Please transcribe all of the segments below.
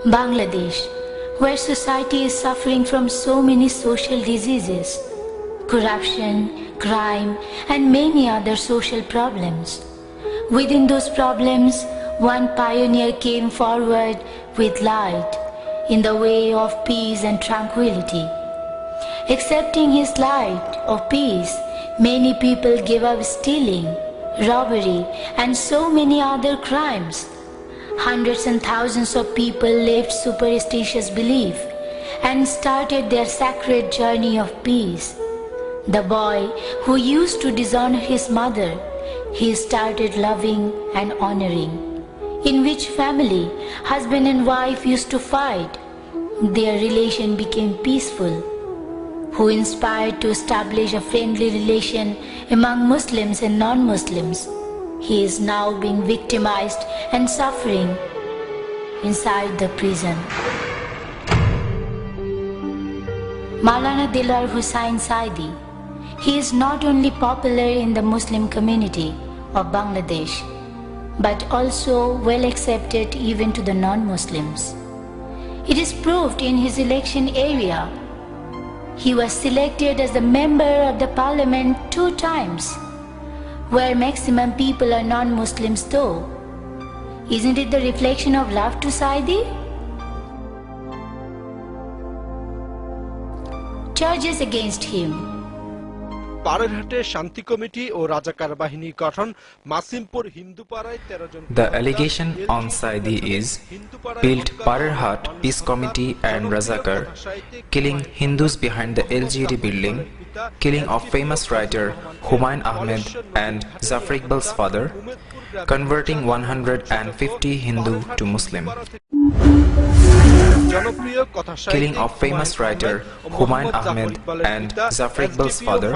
Bangladesh, where society is suffering from so many social diseases, corruption, crime, and many other social problems. Within those problems, one pioneer came forward with light in the way of peace and tranquility. Accepting his light of peace, many people gave up stealing, robbery, and so many other crimes. Hundreds and thousands of people left superstitious belief and started their sacred journey of peace. The boy who used to dishonor his mother, he started loving and honoring. In which family, husband and wife used to fight, their relation became peaceful. Who inspired to establish a friendly relation among Muslims and non-Muslims, he is now being victimized and suffering inside the prison. Maulana Dilwar Hussain Saidi, he is not only popular in the Muslim community of Bangladesh, but also well accepted even to the non-Muslims. It is proved in his election area. He was selected as a member of the parliament 2 times, where maximum people are non-Muslims though. Isn't it the reflection of love to Saidi? Charges against him. The allegation on Saidi is built Parerhat Peace Committee and Razakar, killing Hindus behind the LGD building, killing of famous writer Humayun Ahmed and Zafar Iqbal's father, converting 150 Hindu to Muslim. Killing of famous writer Humayun Ahmed and Zafar Iqbal's father.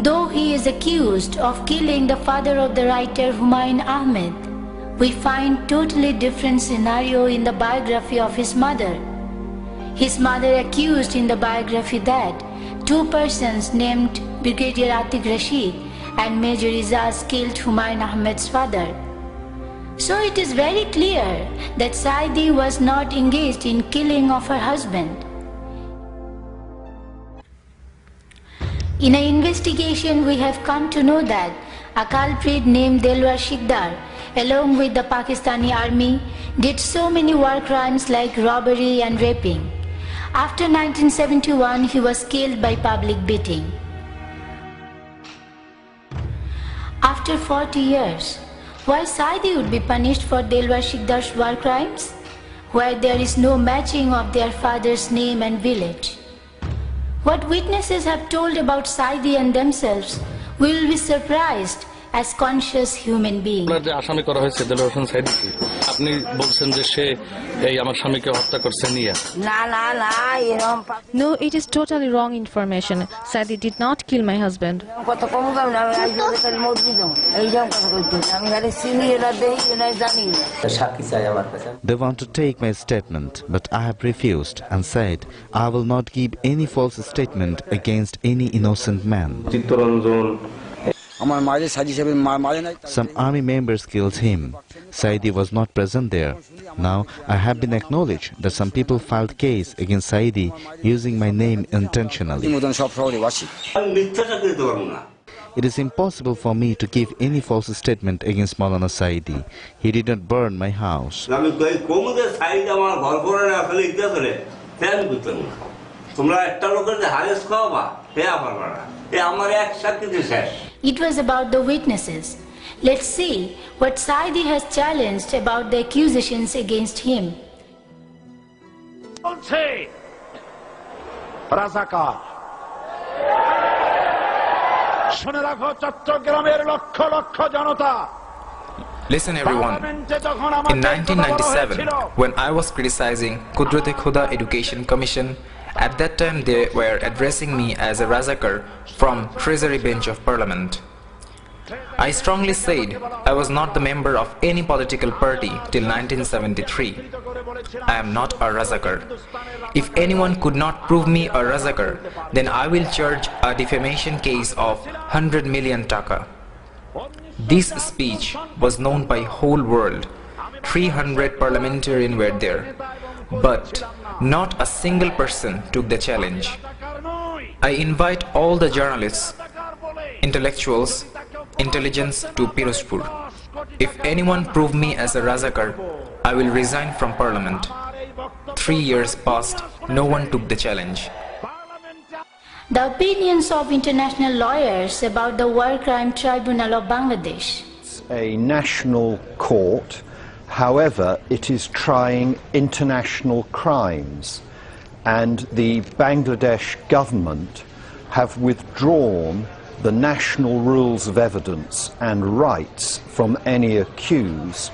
Though he is accused of killing the father of the writer Humayun Ahmed, we find totally different scenario in the biography of his mother. His mother accused in the biography that 2 persons named Brigadier Atiq Rashid and Major Izaz killed Humayun Ahmed's father. So it is very clear that Saidi was not engaged in killing of her husband. In an investigation, we have come to know that a culprit named Delwar Sikdar, along with the Pakistani army, did so many war crimes like robbery and raping. After 1971, he was killed by public beating. After 40 years, why Saidi would be punished for Delwar Sikdar's war crimes, where there is no matching of their father's name and village? What witnesses have told about Saidi and themselves, we will be surprised as conscious human beings. No, it is totally wrong information. Saidi did not kill my husband. They want to take my statement, but I have refused and said I will not give any false statement against any innocent man. Some army members killed him. Saidi was not present there. Now I have been acknowledged that some people filed case against Saidi using my name intentionally. It is impossible for me to give any false statement against Maulana Saidi. He did not burn my house. It was about the witnesses. Let's see what Saidi has challenged about the accusations against him. Listen everyone, in 1997, when I was criticizing Kudrat-e-Khuda Education Commission, at that time they were addressing me as a Razakar from Treasury Bench of Parliament. I strongly said I was not the member of any political party till 1973. I am not a Razakar. If anyone could not prove me a Razakar, then I will charge a defamation case of 100 million taka. This speech was known by whole world. 300 parliamentarians were there, but not a single person took the challenge. I invite all the journalists, intellectuals, intelligence to Pirozpur. If anyone prove me as a Razakar, I will resign from parliament. 3 years passed, no one took the challenge. The opinions of international lawyers about the War Crime Tribunal of Bangladesh. It's a national court, however, it is trying international crimes, and the Bangladesh government have withdrawn the national rules of evidence and rights from any accused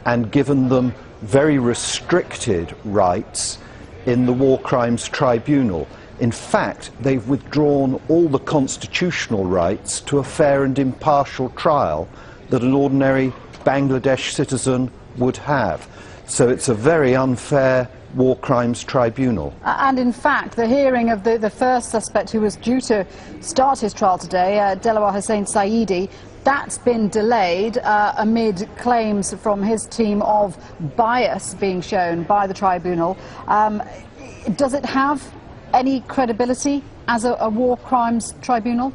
and given them very restricted rights in the War Crimes Tribunal. In fact, they've withdrawn all the constitutional rights to a fair and impartial trial that an ordinary Bangladesh citizen would have. So it's a very unfair War Crimes Tribunal. And in fact, the hearing of the first suspect who was due to start his trial today, Delawar Hussain Saide, that's been delayed amid claims from his team of bias being shown by the tribunal. Does it have any credibility as a war crimes tribunal?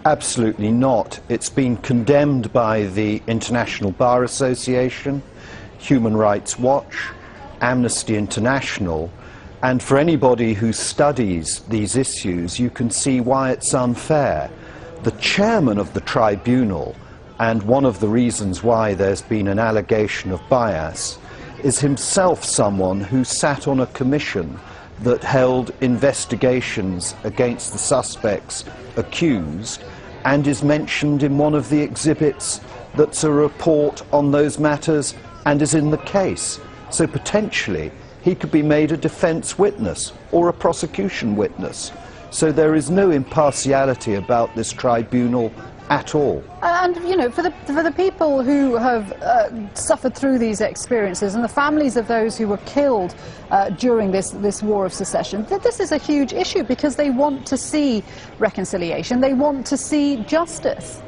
Absolutely not. It's been condemned by the International Bar Association, Human Rights Watch, Amnesty International, and for anybody who studies these issues, you can see why it's unfair. The chairman of the tribunal, and one of the reasons why there's been an allegation of bias, is himself someone who sat on a commission that held investigations against the suspects accused and is mentioned in one of the exhibits that's a report on those matters and is in the case. So potentially he could be made a defence witness or a prosecution witness. So there is no impartiality about this tribunal at all. And, you know, for the people who have suffered through these experiences and the families of those who were killed during this war of secession, this is a huge issue because they want to see reconciliation, they want to see justice.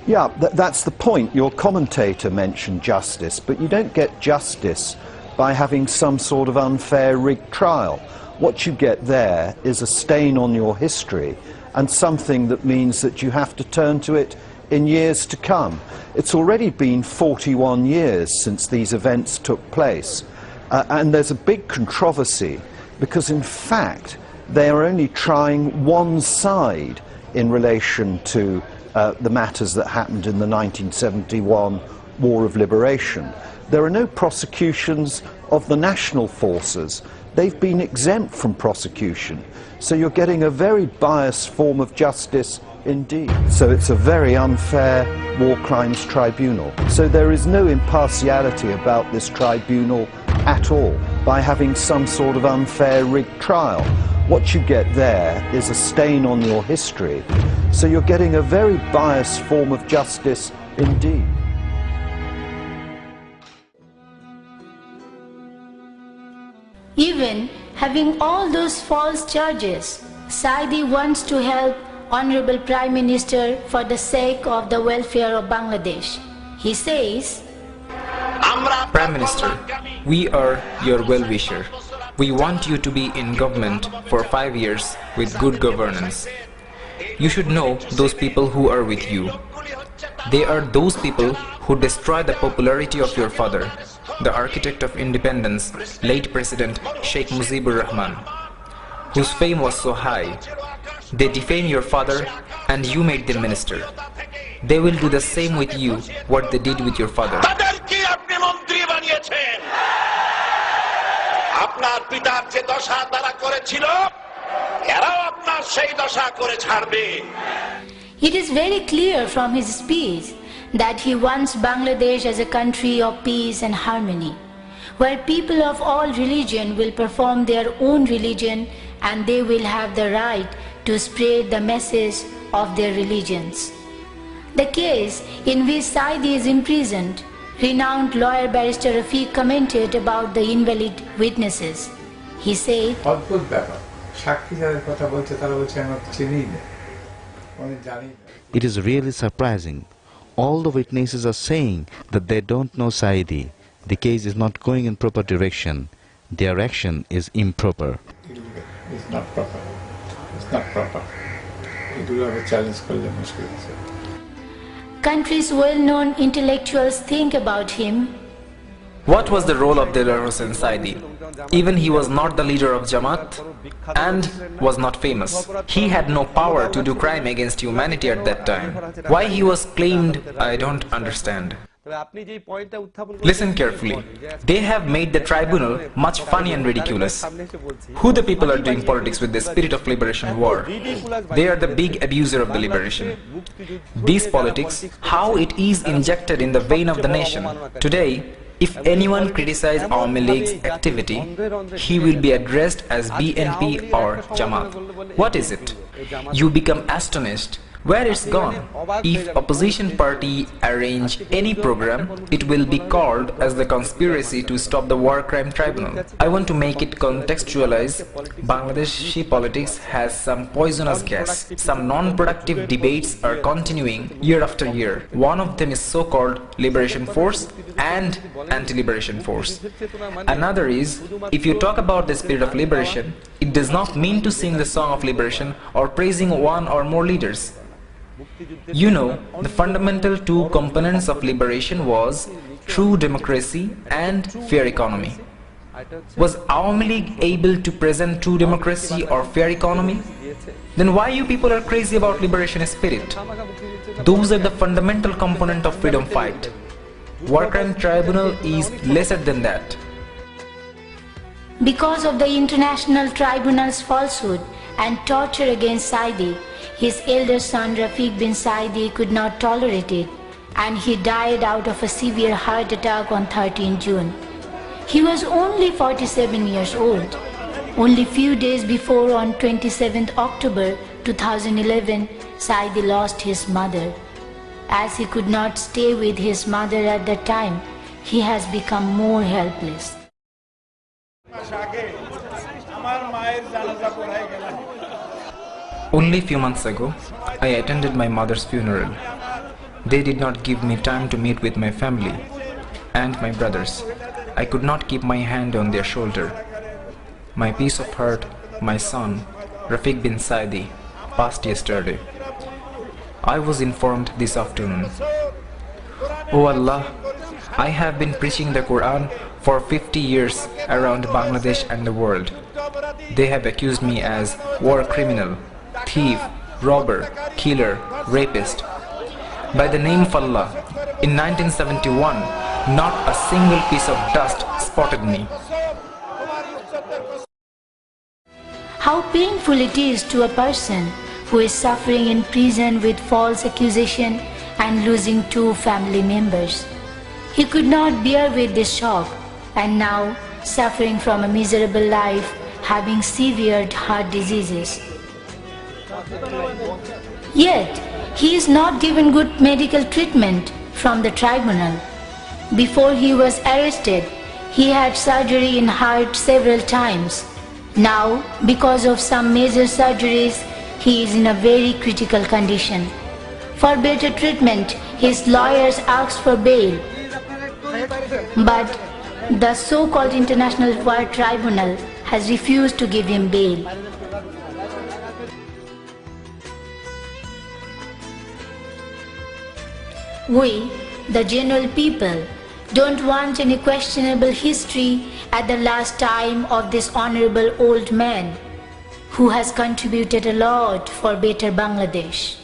Yeah, that's the point. Your commentator mentioned justice, but you don't get justice by having some sort of unfair rigged trial. What you get there is a stain on your history and something that means that you have to turn to it in years to come. It's already been 41 years since these events took place, and there's a big controversy because in fact they are only trying one side in relation to the matters that happened in the 1971 War of Liberation. There are no prosecutions of the national forces. They've been exempt from prosecution. So you're getting a very biased form of justice indeed. So it's a very unfair War Crimes Tribunal. So there is no impartiality about this tribunal at all by having some sort of unfair rigged trial. What you get there is a stain on your history. So you're getting a very biased form of justice indeed. Even having all those false charges, Saide wants to help Honorable Prime Minister for the sake of the welfare of Bangladesh. He says, Prime Minister, we are your well-wisher. We want you to be in government for 5 years with good governance. You should know those people who are with you. They are those people who destroy the popularity of your father, the architect of independence, late President Sheikh Mujibur Rahman, whose fame was so high. They defame your father and you made them minister. They will do the same with you what they did with your father. আপনার পিতার যে দশা তারা করেছিল এরাও আপনার সেই দশা করে ছাড়বে it is very clear from his speech that he wants Bangladesh as a country of peace and harmony, where people of all religion will perform their own religion and they will have the right to spread the message of their religions. The case in which Saide is imprisoned, renowned lawyer barrister Rafiq commented about the invalid witnesses. He said, It is really surprising. All the witnesses are saying that they don't know Saide. The case is not going in proper direction. Their action is improper. It's not proper. It's not proper. We do have a challenge called the Muslim. Country's well-known intellectuals think about him. What was the role of Delaware Hussain Saidi? Even he was not the leader of Jamaat and was not famous. He had no power to do crime against humanity at that time. Why he was claimed, I don't understand. Listen carefully. They have made the tribunal much funny and ridiculous. Who the people are doing politics with the spirit of liberation war? They are the big abuser of the liberation. These politics, how it is injected in the vein of the nation. Today, if anyone criticizes Awami League's activity, he will be addressed as BNP or Jamaat. What is it? You become astonished. Where it's gone? If opposition party arrange any program, it will be called as the conspiracy to stop the war crime tribunal. I want to make it contextualize. Bangladeshi politics has some poisonous gas. Some non-productive debates are continuing year after year. One of them is so-called liberation force and anti-liberation force. Another is, if you talk about the spirit of liberation, it does not mean to sing the song of liberation or praising one or more leaders. You know, the fundamental two components of liberation was true democracy and fair economy. Was Awami League able to present true democracy or fair economy? Then why you people are crazy about liberation spirit? Those are the fundamental component of freedom fight. War crime tribunal is lesser than that. Because of the international tribunal's falsehood and torture against Saidi, his elder son Rafiq bin Saidi could not tolerate it, and he died out of a severe heart attack on 13 June. He was only 47 years old. Only few days before, on 27th October 2011, Saidi lost his mother. As he could not stay with his mother at that time, he has become more helpless. Only few months ago, I attended my mother's funeral. They did not give me time to meet with my family and my brothers. I could not keep my hand on their shoulder. My piece of heart, my son, Rafiq bin Saidi, passed yesterday. I was informed this afternoon. Oh Allah, I have been preaching the Quran for 50 years around Bangladesh and the world. They have accused me as war criminal, thief, robber, killer, rapist. By the name of Allah, in 1971, not a single piece of dust spotted me. How painful it is to a person who is suffering in prison with false accusation and losing 2 family members. He could not bear with this shock, and now suffering from a miserable life, having severe heart diseases. Yet, he is not given good medical treatment from the tribunal. Before he was arrested, he had surgery in heart several times. Now, because of some major surgeries, he is in a very critical condition. For better treatment, his lawyers asked for bail. But the so-called International War Tribunal has refused to give him bail. We, the general people, don't want any questionable history at the last time of this honorable old man who has contributed a lot for better Bangladesh.